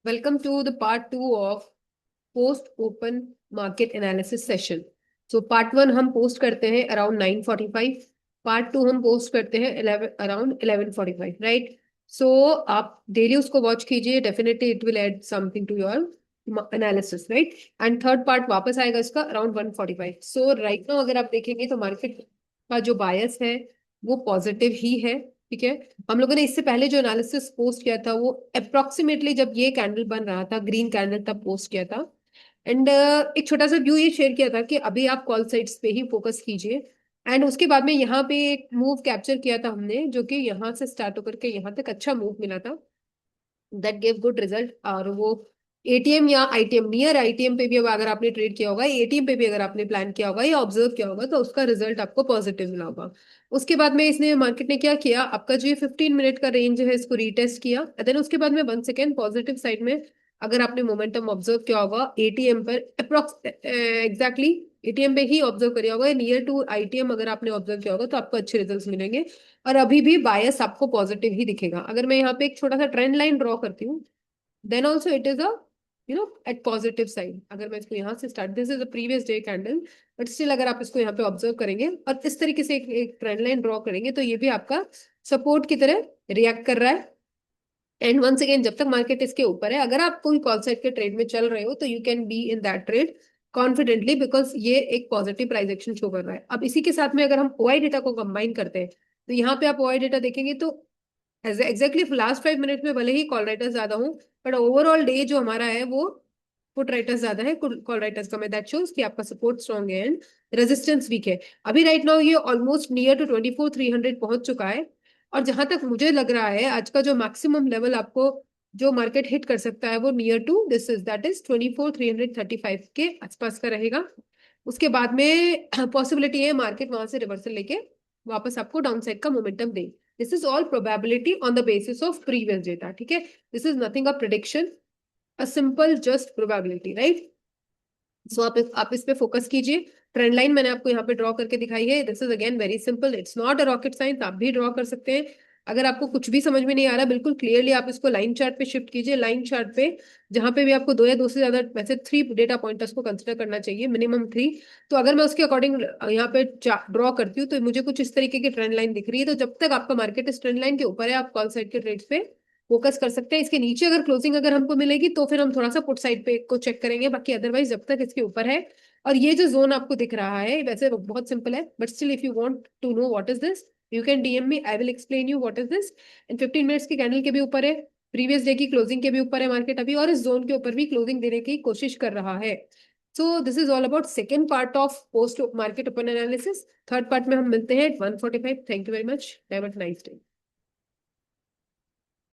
Welcome to the part 2 of post open market analysis session. So part 1 हम post करते हैं around 9:45, part 2 हम post करते हैं 11 अराउंड 11:45, राइट? सो आप डेली उसको वॉच कीजिए, definitely it will add something to your analysis, right? And third part वापस आएगा इसका अराउंड 1:45. सो राइट नाउ अगर आप देखेंगे तो मार्केट का जो बायस है वो पॉजिटिव ही है, ठीक है? हम लोगों ने इससे पहले जो एनालिसिस पोस्ट किया था वो अप्रोक्सीमेटली जब ये कैंडल बन रहा था, ग्रीन कैंडल, तब पोस्ट किया था. एंड एक छोटा सा व्यू ये शेयर किया था कि अभी आप कॉल साइड्स पे ही फोकस कीजिए. एंड उसके बाद में यहाँ पे एक मूव कैप्चर किया था हमने, जो कि यहाँ से स्टार्ट होकर के यहाँ तक अच्छा मूव मिला था. That gave good result. और वो एटीएम या आईटीएम, नियर आईटीएम पे भी अब अगर आपने ट्रेड किया होगा, एटीएम पे भी अगर आपने प्लान किया होगा या ऑब्जर्व किया होगा, तो उसका रिजल्ट आपको पॉजिटिव मिला होगा. उसके बाद में इसने मार्केट ने क्या किया, आपका जो ये 15 मिनट का रेंज है इसको रीटेस्ट किया. देन उसके बाद में 1 सेकेंड पॉजिटिव साइड में अगर आपने मोमेंटम ऑब्जर्व किया होगा एटीएम पर, अप्रोक्स एग्जैक्टली एटीएम पे ही ऑब्जर्व किया होगा, नियर टू आईटीएम अगर आपने ऑब्जर्व किया होगा, तो आपको अच्छे रिजल्ट्स मिलेंगे. और अभी भी बायस आपको पॉजिटिव ही दिखेगा. अगर मैं यहाँ पे एक छोटा सा ट्रेंड लाइन ड्रॉ करती हूँ, then also it is a at positive side. अगर मैं इसको यहाँ से start, this is a previous day candle, but still अगर आप इसको यहाँ पे ऑब्जर्व करेंगे और इस तरीके से एक ट्रेंड लाइन ड्रॉ करेंगे, तो ये भी आपका सपोर्ट की तरह रिएक्ट कर रहा है. एंड वंस अगेन जब तक मार्केट इसके ऊपर है, अगर आप कोई कॉल साइड के ट्रेड में चल रहे हो, तो you can be in that trade confidently, because ये एक पॉजिटिव प्राइस एक्शन शो कर रहा है. अब इसी के साथ में अगर हम ओआई डेटा को कंबाइन करते हैं, तो यहाँ पे आप ओआई डेटा देखेंगे तो एग्जैक्टली लास्ट 5 मिनट में भले ही कॉल राइटर्स ज्यादा हूँ, बट ओवरऑल डे जो हमारा है वो पुट राइटर्स ज्यादा है, कॉल राइटर्स कम है. दैट शोज कि आपका सपोर्ट स्ट्रॉन्ग है एंड रेजिस्टेंस वीक है. अभी राइट नाउ ये ऑलमोस्ट नियर टू 24,300 पहुंच चुका है. और जहां तक मुझे लग रहा है आज का जो मैक्सिमम लेवल आपको जो मार्केट हिट कर सकता है वो near to this is, that is 24,335 के आसपास का रहेगा. उसके बाद में पॉसिबिलिटी है मार्केट वहां से रिवर्सल लेके वापस आपको डाउन साइड का मोमेंटम दे. This is all probability on the basis of previous data, ठीक है? This is nothing a prediction, a simple just probability, right? So आप इस पे फोकस कीजिए. ट्रेंड लाइन मैंने आपको यहाँ पे ड्रॉ करके दिखाई है. This is again very simple, it's not a rocket science, आप भी ड्रॉ कर सकते हैं. अगर आपको कुछ भी समझ में नहीं आ रहा, बिल्कुल क्लियरली आप इसको लाइन चार्ट पे शिफ्ट कीजिए. लाइन चार्ट पे जहां पे भी आपको दो या दो से ज्यादा, वैसे 3 डेटा पॉइंटर्स को कंसिडर करना चाहिए, मिनिमम 3. तो अगर मैं उसके अकॉर्डिंग यहाँ पे ड्रॉ करती हूँ, तो मुझे कुछ इस तरीके की ट्रेंड लाइन दिख रही है. तो जब तक आपका मार्केट इस ट्रेंड लाइन के ऊपर है, आप कॉल साइड के ट्रेड्स पे फोकस कर सकते हैं. इसके नीचे अगर क्लोजिंग अगर हमको मिलेगी, तो फिर हम थोड़ा सा पुट साइड पे को चेक करेंगे. बाकी अदरवाइज जब तक इसके ऊपर है, और ये जो जोन आपको दिख रहा है वैसे बहुत सिंपल है, but still if you want to know what is this, you can DM me, I will explain you what is this. In 15 minutes की कैंडल के भी ऊपर है, प्रीवियस डे की क्लोजिंग के भी ऊपर है मार्केट अभी, और इस जोन के ऊपर भी क्लोजिंग देने की कोशिश कर रहा है. So this is all about second part of post market open analysis. Third part में हम मिलते हैं 1:45. Thank you very much. Have a nice day.